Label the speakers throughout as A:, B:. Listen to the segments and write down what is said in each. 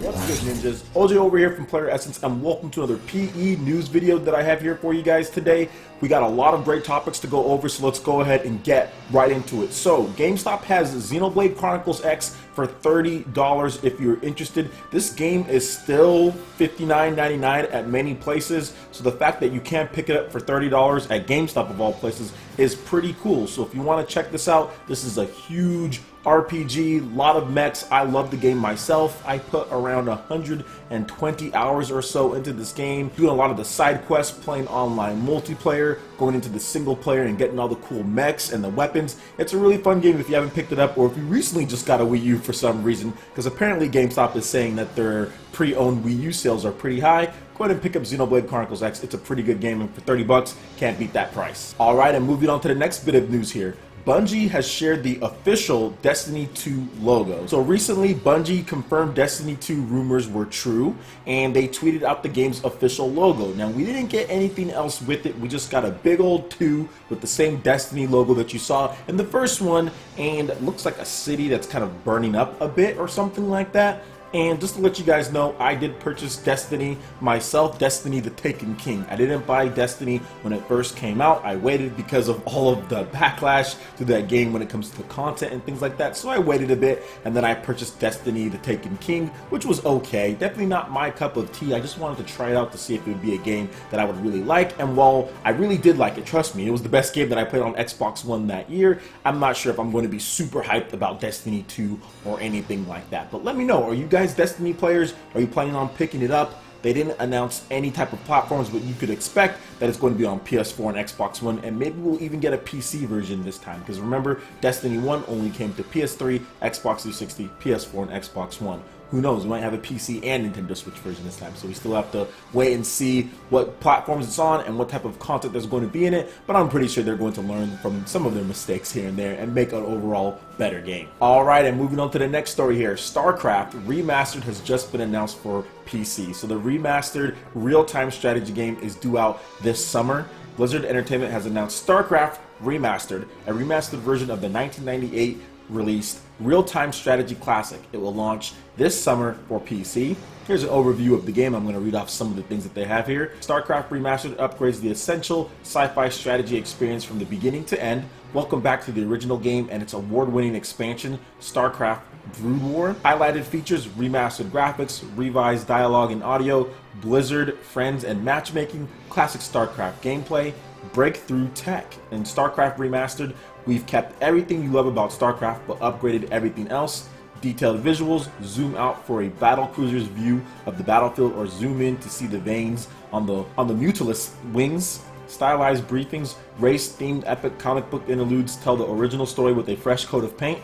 A: What's good, ninjas? OJ over here from PlayerEssence, and welcome to another PE news video that I have here for you guys today. We got a lot of great topics to go over, so let's go ahead and get right into it. So, GameStop has Xenoblade Chronicles X for $30 if you're interested. This game is still $59.99 at many places, so the fact that you can't pick it up for $30 at GameStop of all places is pretty cool. So if you want to check this out, this is a huge RPG, lot of mechs. I love the game myself. I put around 120 hours or so into this game, doing a lot of the side quests, playing online multiplayer, going into the single player and getting all the cool mechs and the weapons. It's a really fun game if you haven't picked it up, or if you recently just got a Wii U for some reason, because apparently GameStop is saying that their pre-owned Wii U sales are pretty high. Go ahead and pick up Xenoblade Chronicles X. It's a pretty good game, and for 30 bucks, can't beat that price. Alright, and moving on to the next bit of news here. Bungie has shared the official Destiny 2 logo. So recently, Bungie confirmed Destiny 2 rumors were true, and they tweeted out the game's official logo. Now, we didn't get anything else with it. We just got a big old 2 with the same Destiny logo that you saw in the first one, and it looks like a city that's kind of burning up a bit or something like that. And just to let you guys know, I did purchase Destiny myself, Destiny the Taken King. I didn't buy Destiny when it first came out. I waited because of all of the backlash to that game when it comes to the content and things like that. So I waited a bit, and then I purchased Destiny the Taken King, which was okay. Definitely not my cup of tea. I just wanted to try it out to see if it would be a game that I would really like. And while I really did like it, trust me, it was the best game that I played on Xbox One that year. I'm not sure if I'm going to be super hyped about Destiny 2 or anything like that. But let me know, are you guys Destiny players? Are you planning on picking it up? They didn't announce any type of platforms, but you could expect that it's going to be on PS4 and Xbox One, and maybe we'll even get a PC version this time, because remember, Destiny 1 only came to PS3, Xbox 360, PS4, and Xbox One. Who knows, we might have a PC and Nintendo Switch version this time, so we still have to wait and see what platforms it's on and what type of content there's going to be in it, but I'm pretty sure they're going to learn from some of their mistakes here and there and make an overall better game. Alright, and moving on to the next story here. Starcraft Remastered has just been announced for PC. So the remastered real-time strategy game is due out this summer. Blizzard Entertainment has announced Starcraft Remastered, a remastered version of the 1998 released real-time strategy classic. It will launch this summer for PC. Here's an overview of the game. I'm going to read off some of the things that they have here. Starcraft Remastered upgrades the essential sci-fi strategy experience from the beginning to end. Welcome back to the original game and its award-winning expansion, Starcraft Brood War. Highlighted features: remastered graphics, revised dialogue and audio, Blizzard, friends and matchmaking, classic Starcraft gameplay, breakthrough tech. In Starcraft Remastered, we've kept everything you love about Starcraft, but upgraded everything else. Detailed visuals, zoom out for a battle cruiser's view of the battlefield, or zoom in to see the veins on the Mutilus wings. Stylized briefings, race-themed epic comic book interludes tell the original story with a fresh coat of paint.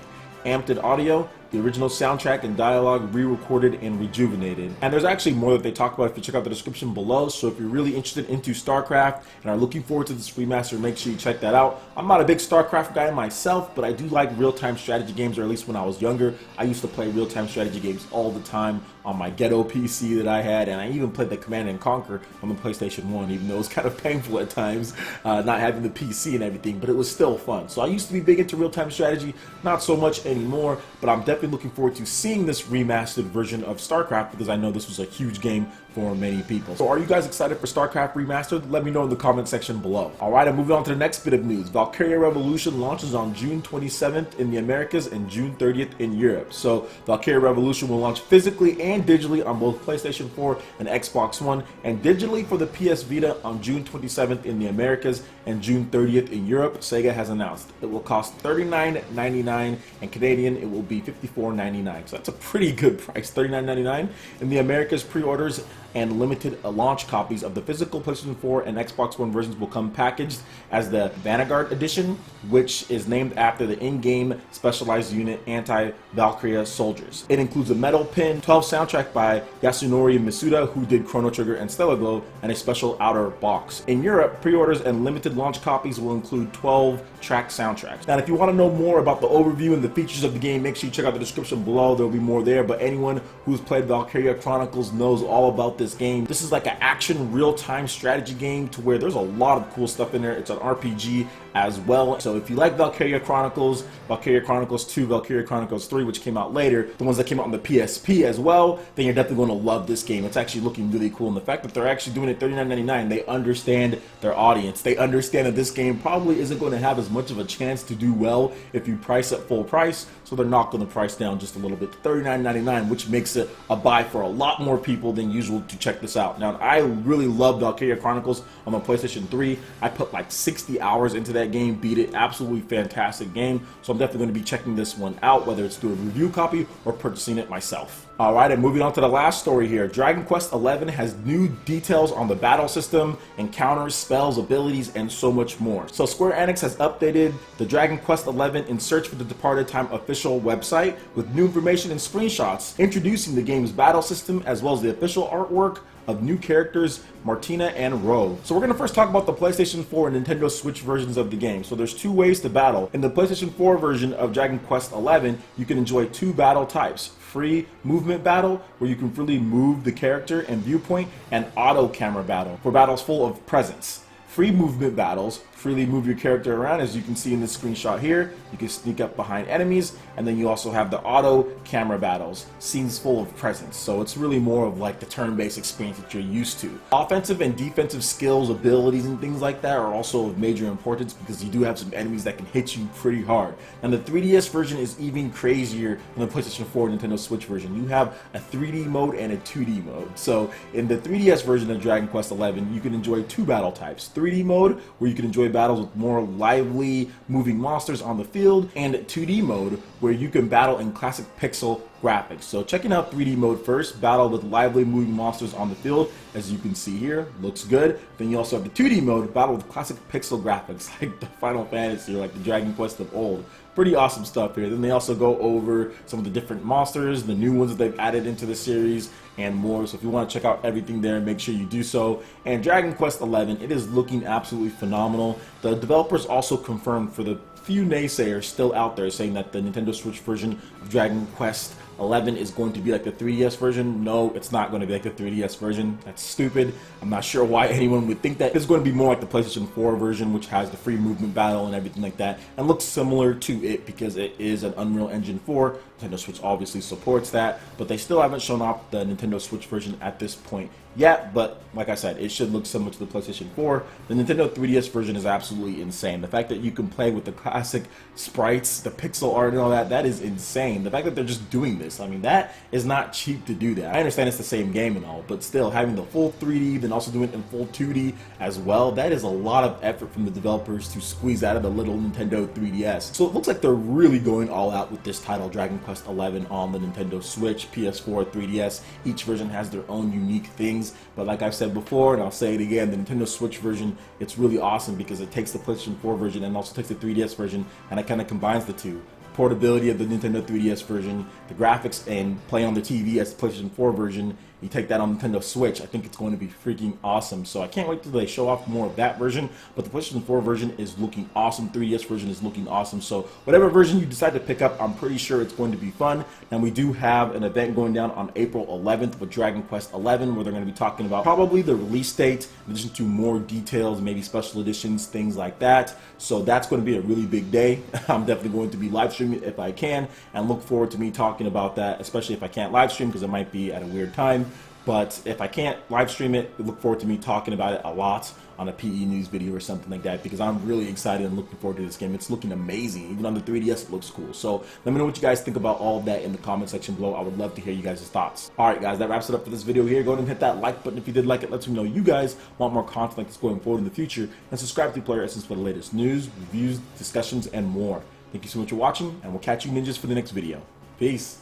A: Amped audio, the original soundtrack and dialogue re-recorded and rejuvenated. And there's actually more that they talk about if you check out the description below, so if you're really interested into StarCraft and are looking forward to this remaster, make sure you check that out. I'm not a big StarCraft guy myself, but I do like real-time strategy games, or at least when I was younger, I used to play real-time strategy games all the time on my ghetto PC that I had, and I even played the Command & Conquer on the PlayStation 1, even though it was kind of painful at times, not having the PC and everything, but it was still fun. So I used to be big into real-time strategy, not so much anymore, but I'm definitely looking forward to seeing this remastered version of StarCraft, because I know this was a huge game for many people. So are you guys excited for StarCraft Remastered? Let me know in the comment section below. Alright, I'm moving on to the next bit of news. Valkyria Revolution launches on June 27th in the Americas and June 30th in Europe. So Valkyria Revolution will launch physically and digitally on both PlayStation 4 and Xbox One, and digitally for the PS Vita on June 27th in the Americas and June 30th in Europe. Sega has announced it will cost $39.99, and Canadian it will be $54.99. So that's a pretty good price, $39.99. In the Americas, pre-orders and limited launch copies of the physical PlayStation 4 and Xbox One versions will come packaged as the Vanguard Edition, which is named after the in-game specialized unit anti-Valkyria soldiers. It includes a metal pin, 12 soundtrack by Yasunori Masuda, who did Chrono Trigger and Stellar Glow, and a special outer box. In Europe, pre-orders and limited launch copies will include 12 track soundtracks. Now, if you want to know more about the overview and the features of the game, make sure you check out the description below. There will be more there, but anyone who's played Valkyria Chronicles knows all about this game. This is like an action real-time strategy game to where there's a lot of cool stuff in there. It's an RPG as well. So if you like Valkyria Chronicles 2, Valkyria Chronicles 3, which came out later, the ones that came out on the PSP as well, then you're definitely going to love this game. It's actually looking really cool, and the fact that they're actually doing it $39.99, they understand their audience. They understand that this game probably isn't going to have as much of a chance to do well if you price at full price, so they're not going to price down just a little bit to $39.99, which makes it a buy for a lot more people than usual to check this out. Now, I really love Valkyria Chronicles on the PlayStation 3. I put like 60 hours into that game, beat it. Absolutely fantastic game. So I'm definitely going to be checking this one out, whether it's through a review copy or purchasing it myself. Alright, and moving on to the last story here. Dragon Quest XI has new details on the battle system, encounters, spells, abilities, and so much more. So Square Enix has updated the Dragon Quest XI in Search for the Departed Time official website with new information and screenshots introducing the game's battle system as well as the official artwork of new characters Martina and Ro. So we're going to first talk about the PlayStation 4 and Nintendo Switch versions of the game. So there's two ways to battle. In the PlayStation 4 version of Dragon Quest XI, you can enjoy two battle types. Free movement battle, where you can freely move the character and viewpoint, and auto camera battle, for battles full of presence. Free movement battles freely move your character around, as you can see in this screenshot here. You can sneak up behind enemies, and then you also have the auto camera battles, scenes full of presence. So it's really more of like the turn-based experience that you're used to. Offensive and defensive skills, abilities, and things like that are also of major importance because you do have some enemies that can hit you pretty hard. And the 3DS version is even crazier than the PlayStation 4 and Nintendo Switch version. You have a 3D mode and a 2D mode. So in the 3DS version of Dragon Quest XI, you can enjoy two battle types. 3D mode, where you can enjoy battles with more lively moving monsters on the field, and 2D mode, where you can battle in classic pixel graphics. So checking out 3D mode first, battle with lively moving monsters on the field, as you can see here, looks good. Then you also have the 2D mode, battle with classic pixel graphics, like the Final Fantasy or like the Dragon Quest of old. Pretty awesome stuff here. Then they also go over some of the different monsters, the new ones that they've added into the series, and more. So if you want to check out everything there, make sure you do so. And Dragon Quest XI, it is looking absolutely phenomenal. The developers also confirmed, for the few naysayers still out there saying that the Nintendo Switch version of Dragon Quest XI is going to be like the 3DS version. No, it's not going to be like the 3DS version. That's stupid. I'm not sure why anyone would think that. It's going to be more like the PlayStation 4 version, which has the free movement battle and everything like that, and looks similar to it because it is an Unreal Engine 4. Nintendo Switch obviously supports that, but they still haven't shown off the Nintendo Switch version at this point yet. But like I said, it should look similar to the PlayStation 4. The Nintendo 3DS version is absolutely insane. The fact that you can play with the classic sprites, the pixel art and all that, that is insane. The fact that they're just doing this, I mean, that is not cheap to do that. I understand it's the same game and all, but still, having the full 3D, then also doing it in full 2D as well, that is a lot of effort from the developers to squeeze out of the little Nintendo 3DS. So it looks like they're really going all out with this title, Dragon Quest XI, on the Nintendo Switch, PS4, 3DS. Each version has their own unique things, but like I've said before, and I'll say it again, the Nintendo Switch version, it's really awesome because it takes the PlayStation 4 version and also takes the 3DS version, and it kind of combines the two. Portability of the Nintendo 3DS version, the graphics, and playing on the TV as the PlayStation 4 version. You take that on Nintendo Switch, I think it's going to be freaking awesome. So I can't wait till they show off more of that version. But the PlayStation 4 version is looking awesome. 3DS version is looking awesome. So whatever version you decide to pick up, I'm pretty sure it's going to be fun. And we do have an event going down on April 11th with Dragon Quest XI, where they're going to be talking about probably the release date, in addition to more details, maybe special editions, things like that. So that's going to be a really big day. I'm definitely going to be live streaming if I can, and look forward to me talking about that, especially if I can't live stream because it might be at a weird time. But if I can't live stream it, look forward to me talking about it a lot on a PE News video or something like that, because I'm really excited and looking forward to this game. It's looking amazing. Even on the 3DS, it looks cool. So let me know what you guys think about all of that in the comment section below. I would love to hear you guys' thoughts. Alright guys, that wraps it up for this video here. Go ahead and hit that like button if you did like it. Let me know you guys want more content like this going forward in the future. And subscribe to PlayerEssence for the latest news, reviews, discussions, and more. Thank you so much for watching, and we'll catch you ninjas for the next video. Peace.